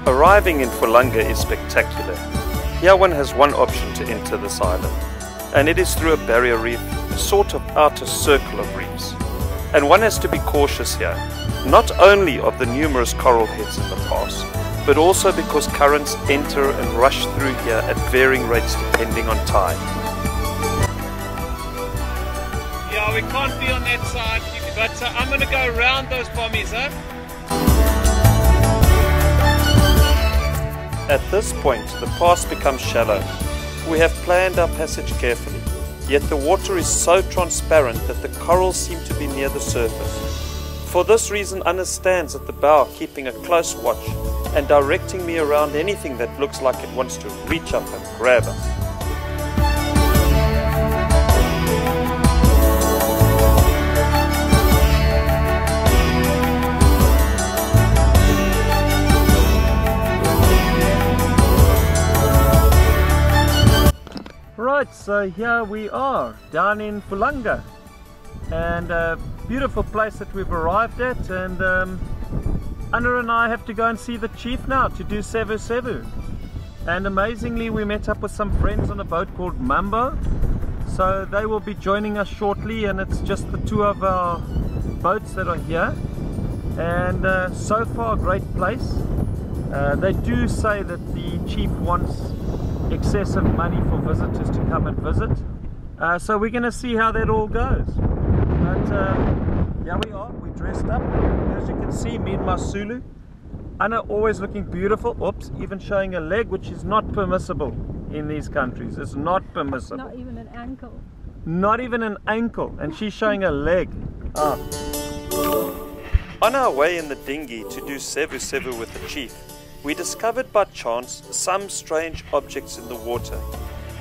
Arriving in Falanga is spectacular. Here one has one option to enter this island, and it is through a barrier reef, a sort of outer circle of reefs. And one has to be cautious here, not only of the numerous coral heads in the pass, but also because currents enter and rush through here at varying rates depending on tide. Yeah, we can't be on that side, but I'm going to go around those bommies, huh? At this point, the pass becomes shallow. We have planned our passage carefully, yet the water is so transparent that the corals seem to be near the surface. For this reason, Anna stands at the bow keeping a close watch and directing me around anything that looks like it wants to reach up and grab us. Right, so here we are down in Falanga, and a beautiful place that we've arrived at, and Anna and I have to go and see the chief now to do sevu sevu. And amazingly we met up with some friends on a boat called Mambo, so they will be joining us shortly, and it's just the two of our boats that are here. And so far, great place. They do say that the chief wants excessive money for visitors to come and visit, so we're going to see how that all goes. But here we are, we dressed up, as you can see, me and my Sulu. Anna always looking beautiful, oops, even showing a leg, which is not permissible in these countries. It's not permissible. Not even an ankle. Not even an ankle, and she's showing a leg. Ah. On our way in the dinghy to do sevu sevu with the chief, we discovered by chance some strange objects in the water.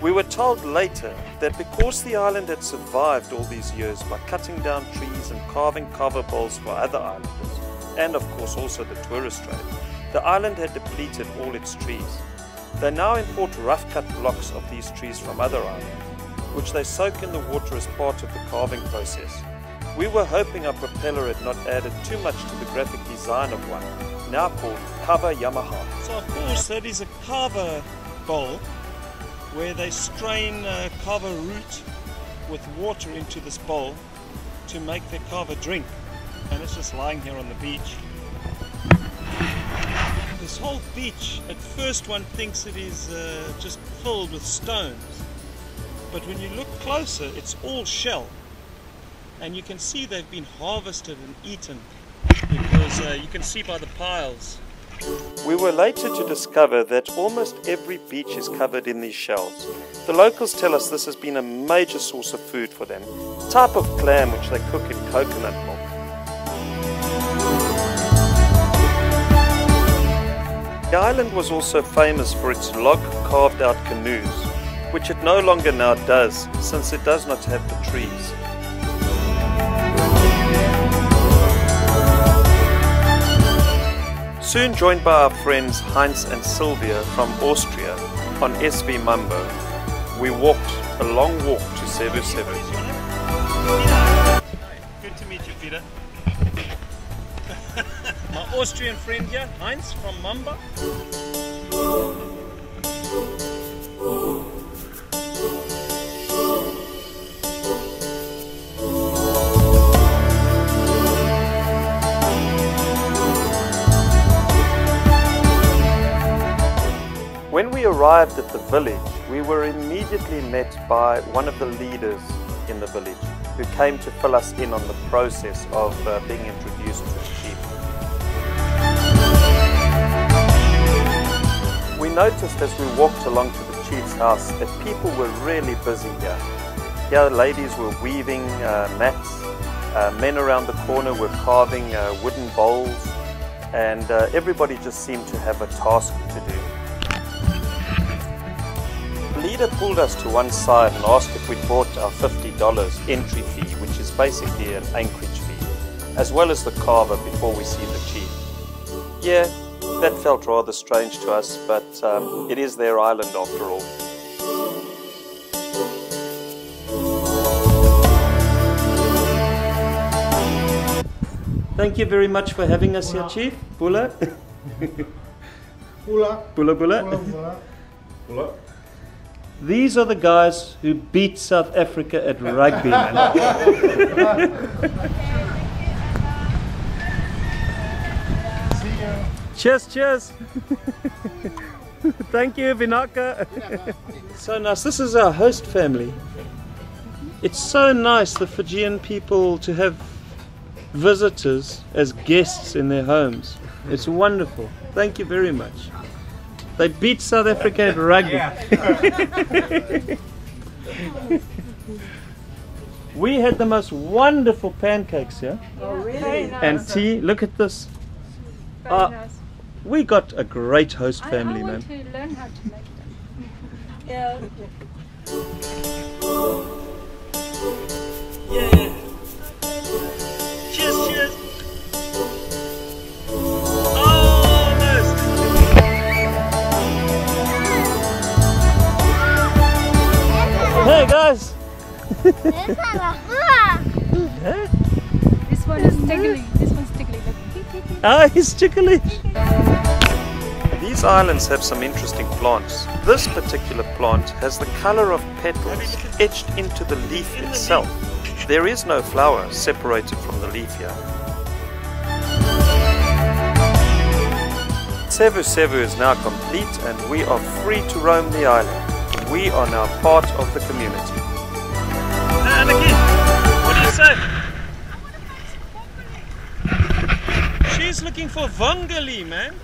We were told later that because the island had survived all these years by cutting down trees and carving cover bowls for other islanders, and of course also the tourist trade, the island had depleted all its trees. They now import rough-cut blocks of these trees from other islands, which they soak in the water as part of the carving process. We were hoping our propeller had not added too much to the graphic design of one, now called Kava Yamaha. So of course that is a kava bowl where they strain kava root with water into this bowl to make the kava drink, and it's just lying here on the beach. This whole beach, at first one thinks it is just filled with stones, but when you look closer it's all shell, and you can see they've been harvested and eaten, because you can see by the piles. We were later to discover that almost every beach is covered in these shells. The locals tell us this has been a major source of food for them, a type of clam which they cook in coconut milk. The island was also famous for its log carved out canoes, which it no longer now does since it does not have the trees. Soon joined by our friends Heinz and Sylvia from Austria on SV Mambo, we walked a long walk to sevu sevu. Good to meet you, Peter. My Austrian friend here, Heinz from Mambo. When we arrived at the village, we were immediately met by one of the leaders in the village who came to fill us in on the process of being introduced to the chief. We noticed as we walked along to the chief's house that people were really busy here. Here ladies were weaving mats, men around the corner were carving wooden bowls, and everybody just seemed to have a task to do. The leader pulled us to one side and asked if we'd brought our $50 entry fee, which is basically an anchorage fee, as well as the carver before we see the chief. Yeah, that felt rather strange to us, but it is their island after all. Thank you very much for having us here, Chief. Bula. Bula Bula. These are the guys who beat South Africa at rugby, man. Cheers, cheers. Thank you, Vinaka. So nice. This is our host family. It's so nice, the Fijian people, to have visitors as guests in their homes. It's wonderful. Thank you very much. They beat South Africa at rugby. We had the most wonderful pancakes here. Oh, really? And tea. Look at this. Very nice. We got a great host family, I man. want to learn how to make them. Yeah. Yeah. Cheers, cheers. Almost. Hey guys. This one is tickling. This one's tickling. Look. Ah, he's ticklish. These islands have some interesting plants. This particular plant has the color of petals etched into the leaf itself. There is no flower separated from the leaf here. Sevu Sevu is now complete and we are free to roam the island. We are now part of the community. And again, what do you say? She's looking for Vangali, man.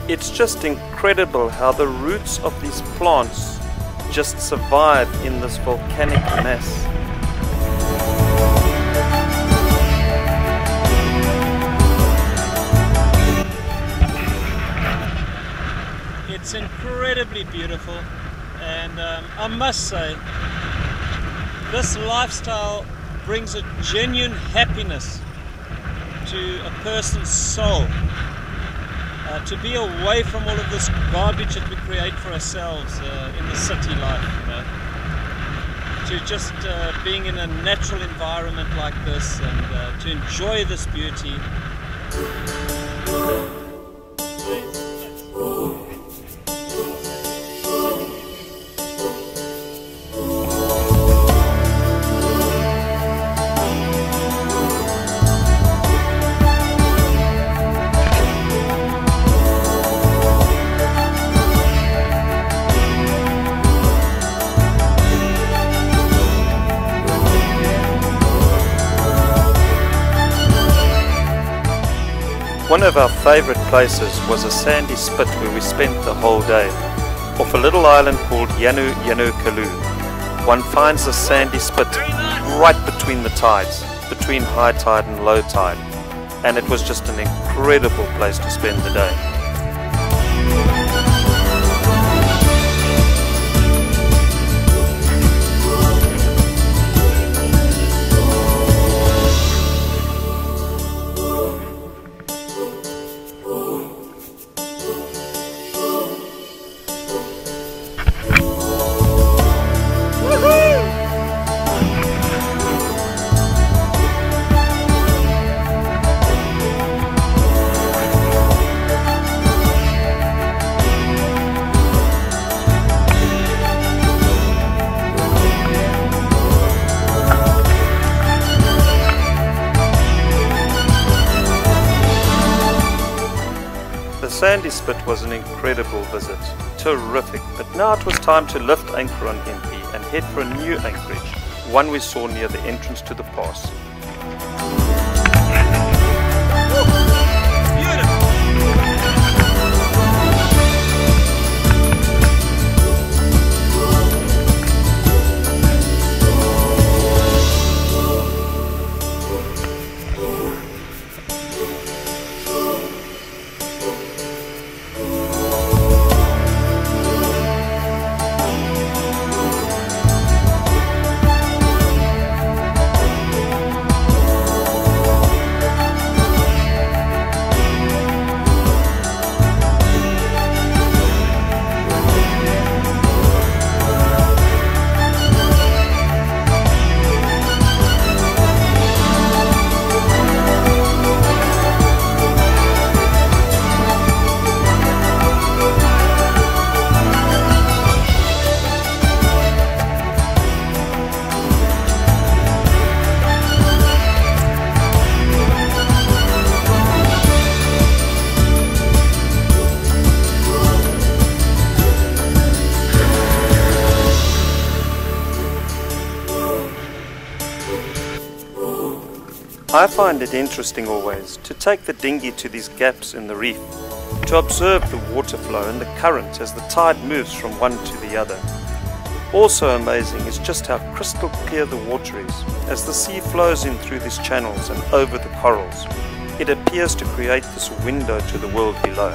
It's just incredible how the roots of these plants just survive in this volcanic mess. It's incredibly beautiful, and I must say, this lifestyle brings a genuine happiness to a person's soul. To be away from all of this garbage that we create for ourselves in the city life, you know. To just being in a natural environment like this and to enjoy this beauty. One of our favourite places was a sandy spit where we spent the whole day, off a little island called Yanu Yanu Kalu. One finds a sandy spit right between the tides, between high tide and low tide, and it was just an incredible place to spend the day. sandy spit was an incredible visit. Terrific, but now it was time to lift anchor on Impi and head for a new anchorage, one we saw near the entrance to the pass. I find it interesting always to take the dinghy to these gaps in the reef, to observe the water flow and the current as the tide moves from one to the other. Also amazing is just how crystal clear the water is as the sea flows in through these channels and over the corals. It appears to create this window to the world below.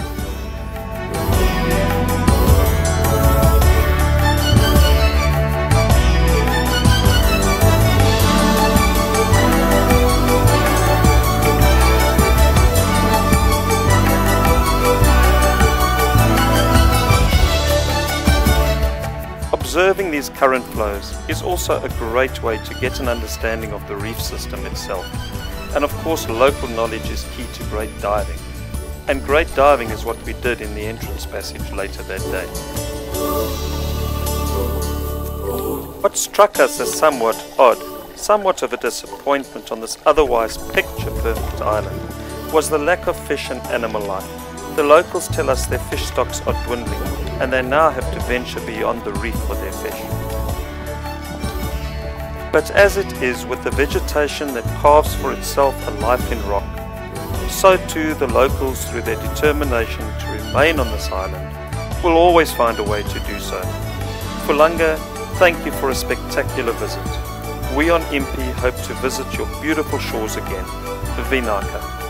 Observing these current flows is also a great way to get an understanding of the reef system itself. And of course, local knowledge is key to great diving. And great diving is what we did in the entrance passage later that day. What struck us as somewhat odd, somewhat of a disappointment on this otherwise picture-perfect island, was the lack of fish and animal life. The locals tell us their fish stocks are dwindling, and they now have to venture beyond the reef for their fish. But as it is with the vegetation that carves for itself a life in rock, so too the locals, through their determination to remain on this island, will always find a way to do so. Falanga, thank you for a spectacular visit. We on Impi hope to visit your beautiful shores again. Vinaka.